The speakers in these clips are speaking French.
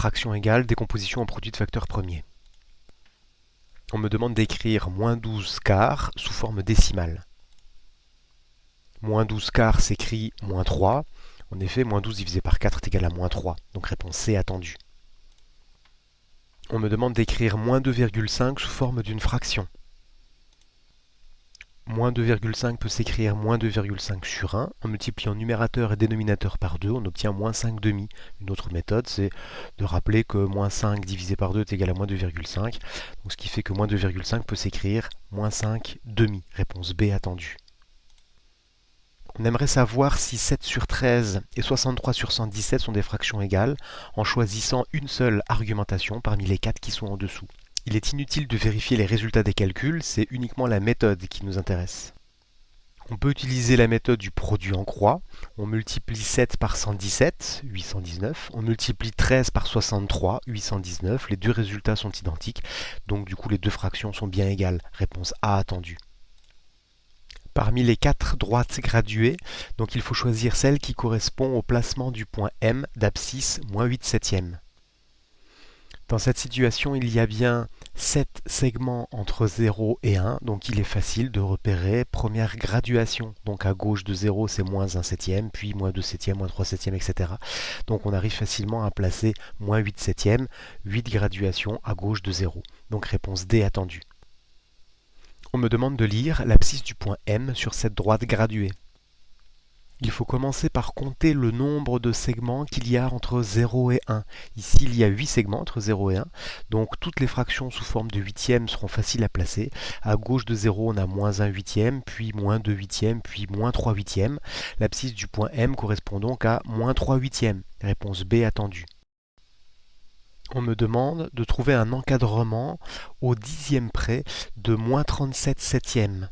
fraction égale décomposition en produit de facteurs premiers. On me demande d'écrire moins 12 quarts sous forme décimale. Moins 12 quarts s'écrit moins 3. En effet, moins 12 divisé par 4 est égal à moins 3. Donc réponse C attendue. On me demande d'écrire moins 2,5 sous forme d'une fraction. Moins 2,5 peut s'écrire moins 2,5 sur 1. En multipliant numérateur et dénominateur par 2, on obtient moins 5 demi. Une autre méthode, c'est de rappeler que moins 5 divisé par 2 est égal à moins 2,5. Donc ce qui fait que moins 2,5 peut s'écrire moins 5 demi. Réponse B attendue. On aimerait savoir si 7 sur 13 et 63 sur 117 sont des fractions égales en choisissant une seule argumentation parmi les 4 qui sont en dessous. Il est inutile de vérifier les résultats des calculs, c'est uniquement la méthode qui nous intéresse. On peut utiliser la méthode du produit en croix. On multiplie 7 par 117, 819. On multiplie 13 par 63, 819. Les deux résultats sont identiques, donc du coup les deux fractions sont bien égales. Réponse A attendue. Parmi les 4 droites graduées, donc il faut choisir celle qui correspond au placement du point M d'abscisse moins 8 septièmes. Dans cette situation, il y a bien 7 segments entre 0 et 1, donc il est facile de repérer première graduation. Donc à gauche de 0, c'est moins 1 septième, puis moins 2 septièmes, moins 3 septièmes, etc. Donc on arrive facilement à placer moins 8 septièmes, 8 graduations à gauche de 0. Donc réponse D attendue. On me demande de lire l'abscisse du point M sur cette droite graduée. Il faut commencer par compter le nombre de segments qu'il y a entre 0 et 1. Ici, il y a 8 segments entre 0 et 1, donc toutes les fractions sous forme de huitièmes seront faciles à placer. À gauche de 0, on a moins 1 huitième, puis moins 2 huitièmes, puis moins 3 huitièmes. L'abscisse du point M correspond donc à moins 3 huitièmes. Réponse B attendue. On me demande de trouver un encadrement au dixième près de moins 37 septièmes.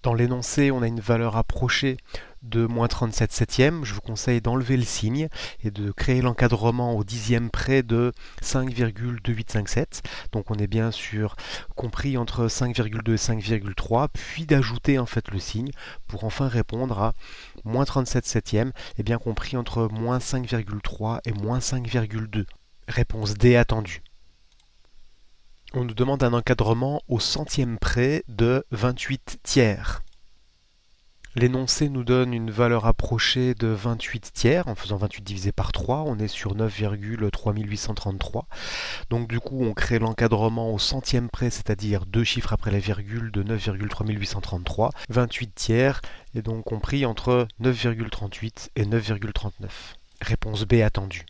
Dans l'énoncé, on a une valeur approchée de moins 37 septièmes. Je vous conseille d'enlever le signe et de créer l'encadrement au dixième près de 5,2857. Donc on est bien sûr compris entre 5,2 et 5,3, puis d'ajouter en fait le signe pour enfin répondre à moins 37 septièmes, et bien compris entre moins 5,3 et moins 5,2. Réponse D attendue. On nous demande un encadrement au centième près de 28 tiers. L'énoncé nous donne une valeur approchée de 28 tiers. En faisant 28 divisé par 3, on est sur 9,3833. Donc du coup, on crée l'encadrement au centième près, c'est-à-dire deux chiffres après la virgule de 9,3833. 28 tiers est donc compris entre 9,38 et 9,39. Réponse B attendue.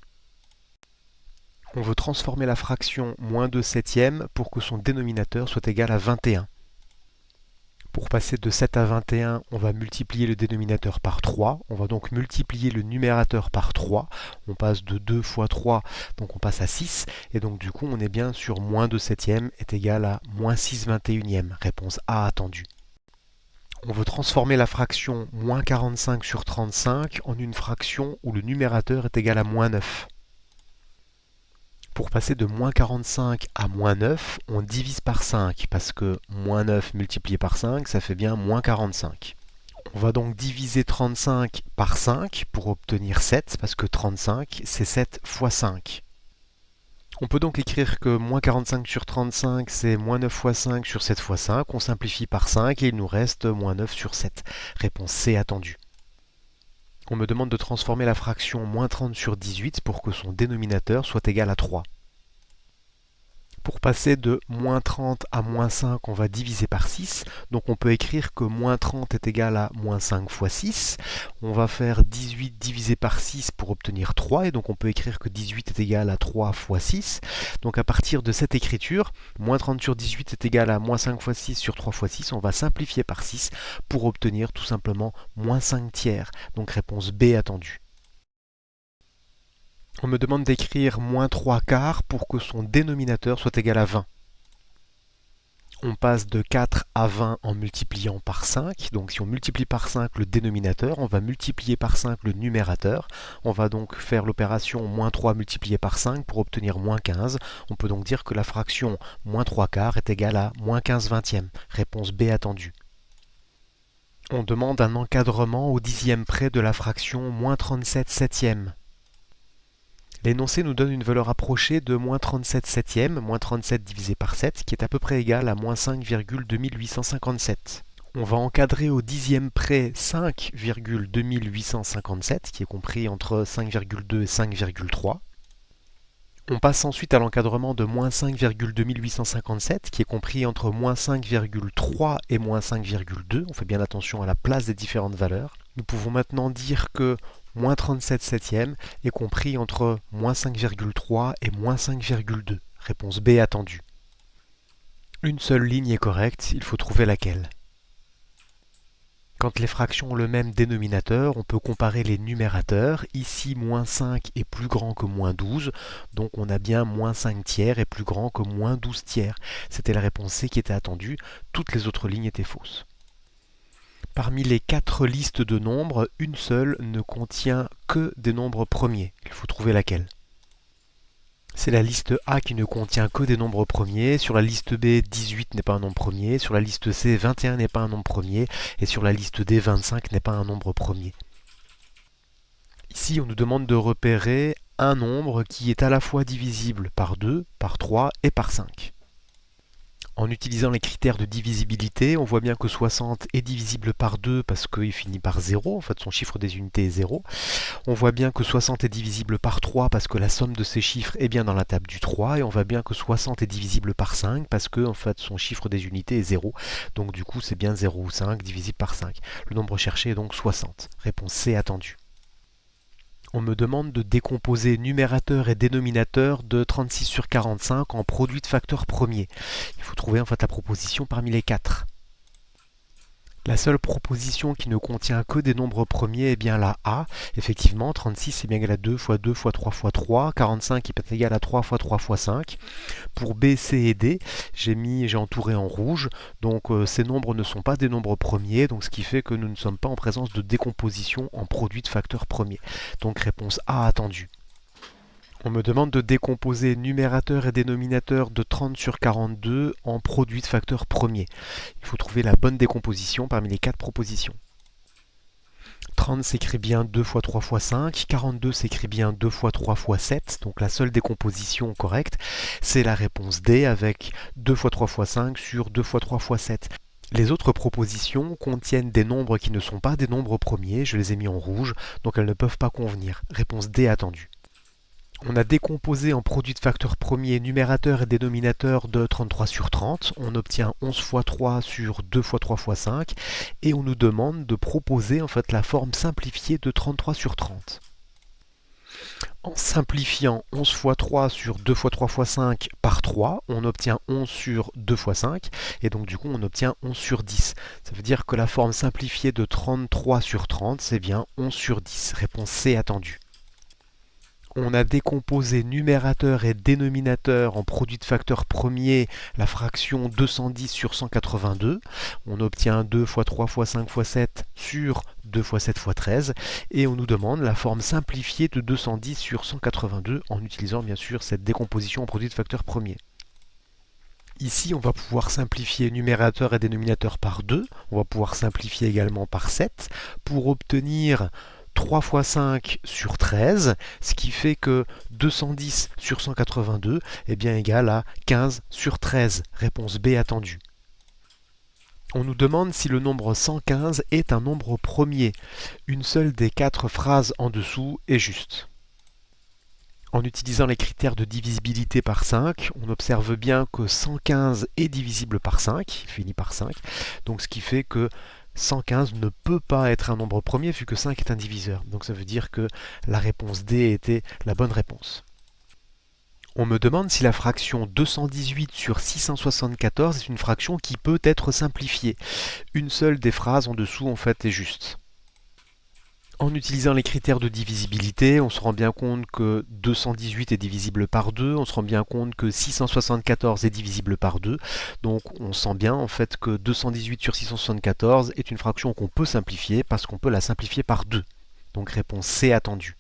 On veut transformer la fraction moins 2 septièmes pour que son dénominateur soit égal à 21. Pour passer de 7 à 21, on va multiplier le dénominateur par 3. On va donc multiplier le numérateur par 3. On passe de 2 fois 3, donc on passe à 6. Et donc du coup, on est bien sur moins 2 septièmes est égal à moins 6 21e. Réponse A attendue. On veut transformer la fraction moins 45 sur 35 en une fraction où le numérateur est égal à moins 9. Pour passer de moins 45 à moins 9, on divise par 5, parce que moins 9 multiplié par 5, ça fait bien moins 45. On va donc diviser 35 par 5 pour obtenir 7, parce que 35, c'est 7 fois 5. On peut donc écrire que moins 45 sur 35, c'est moins 9 fois 5 sur 7 fois 5. On simplifie par 5 et il nous reste moins 9 sur 7. Réponse C attendue. On me demande de transformer la fraction moins 30 sur 18 pour que son dénominateur soit égal à 3. Pour passer de moins 30 à moins 5, on va diviser par 6. Donc on peut écrire que moins 30 est égal à moins 5 fois 6. On va faire 18 divisé par 6 pour obtenir 3. Et donc on peut écrire que 18 est égal à 3 fois 6. Donc à partir de cette écriture, moins 30 sur 18 est égal à moins 5 fois 6 sur 3 fois 6. On va simplifier par 6 pour obtenir tout simplement moins 5 tiers. Donc réponse B attendue. On me demande d'écrire moins 3 quarts pour que son dénominateur soit égal à 20. On passe de 4 à 20 en multipliant par 5. Donc si on multiplie par 5 le dénominateur, on va multiplier par 5 le numérateur. On va donc faire l'opération moins 3 multiplié par 5 pour obtenir moins 15. On peut donc dire que la fraction moins 3 quarts est égale à moins 15 vingtièmes. Réponse B attendue. On demande un encadrement au dixième près de la fraction moins 37 septièmes. L'énoncé nous donne une valeur approchée de moins 37 septièmes, moins 37 divisé par 7, qui est à peu près égal à moins 5,2857. On va encadrer au dixième près 5,2857, qui est compris entre 5,2 et 5,3. On passe ensuite à l'encadrement de moins 5,2857, qui est compris entre moins 5,3 et moins 5,2. On fait bien attention à la place des différentes valeurs. Nous pouvons maintenant dire que moins 37 septièmes est compris entre moins 5,3 et moins 5,2. Réponse B attendue. Une seule ligne est correcte, il faut trouver laquelle. Quand les fractions ont le même dénominateur, on peut comparer les numérateurs. Ici, moins 5 est plus grand que moins 12, donc on a bien moins 5 tiers est plus grand que moins 12 tiers. C'était la réponse C qui était attendue, toutes les autres lignes étaient fausses. Parmi les 4 listes de nombres, une seule ne contient que des nombres premiers. Il faut trouver laquelle. C'est la liste A qui ne contient que des nombres premiers. Sur la liste B, 18 n'est pas un nombre premier. Sur la liste C, 21 n'est pas un nombre premier. Et sur la liste D, 25 n'est pas un nombre premier. Ici, on nous demande de repérer un nombre qui est à la fois divisible par 2, par 3 et par 5. En utilisant les critères de divisibilité, on voit bien que 60 est divisible par 2 parce qu'il finit par 0, en fait son chiffre des unités est 0. On voit bien que 60 est divisible par 3 parce que la somme de ces chiffres est bien dans la table du 3, et on voit bien que 60 est divisible par 5 parce que en fait son chiffre des unités est 0. Donc du coup c'est bien 0 ou 5 divisible par 5. Le nombre cherché est donc 60. Réponse C attendue. On me demande de décomposer numérateur et dénominateur de 36 sur 45 en produit de facteurs premiers. Il faut trouver en fait la proposition parmi les 4. La seule proposition qui ne contient que des nombres premiers est bien la A. Effectivement, 36 est bien égal à 2 fois 2 fois 3 fois 3. 45 est égal à 3 fois 3 fois 5. Pour B, C et D, j'ai entouré en rouge. Donc ces nombres ne sont pas des nombres premiers, donc ce qui fait que nous ne sommes pas en présence de décomposition en produit de facteurs premiers. Donc réponse A attendue. On me demande de décomposer numérateur et dénominateur de 30 sur 42 en produit de facteurs premiers. Il faut trouver la bonne décomposition parmi les 4 propositions. 30 s'écrit bien 2 fois 3 fois 5, 42 s'écrit bien 2 fois 3 fois 7, donc la seule décomposition correcte, c'est la réponse D avec 2 fois 3 fois 5 sur 2 fois 3 fois 7. Les autres propositions contiennent des nombres qui ne sont pas des nombres premiers, je les ai mis en rouge, donc elles ne peuvent pas convenir. Réponse D attendue. On a décomposé en produit de facteurs premiers numérateur et dénominateur de 33 sur 30. On obtient 11 fois 3 sur 2 fois 3 fois 5. Et on nous demande de proposer en fait la forme simplifiée de 33 sur 30. En simplifiant 11 fois 3 sur 2 fois 3 fois 5 par 3, on obtient 11 sur 2 fois 5. Et donc du coup on obtient 11 sur 10. Ça veut dire que la forme simplifiée de 33 sur 30, c'est bien 11 sur 10. Réponse C attendue. On a décomposé numérateur et dénominateur en produit de facteurs premiers la fraction 210 sur 182. On obtient 2 fois 3 fois 5 fois 7 sur 2 fois 7 fois 13. Et on nous demande la forme simplifiée de 210 sur 182 en utilisant bien sûr cette décomposition en produit de facteurs premiers. Ici, on va pouvoir simplifier numérateur et dénominateur par 2. On va pouvoir simplifier également par 7 pour obtenir 3 fois 5 sur 13, ce qui fait que 210 sur 182 est bien égal à 15 sur 13. Réponse B attendue. On nous demande si le nombre 115 est un nombre premier. Une seule des 4 phrases en dessous est juste. En utilisant les critères de divisibilité par 5, on observe bien que 115 est divisible par 5, il finit par 5, donc ce qui fait que 115 ne peut pas être un nombre premier vu que 5 est un diviseur. Donc ça veut dire que la réponse D était la bonne réponse. On me demande si la fraction 218 sur 674 est une fraction qui peut être simplifiée. Une seule des phrases en dessous en fait est juste. En utilisant les critères de divisibilité, on se rend bien compte que 218 est divisible par 2, on se rend bien compte que 674 est divisible par 2, donc on sent bien en fait que 218 sur 674 est une fraction qu'on peut simplifier parce qu'on peut la simplifier par 2. Donc réponse C attendue.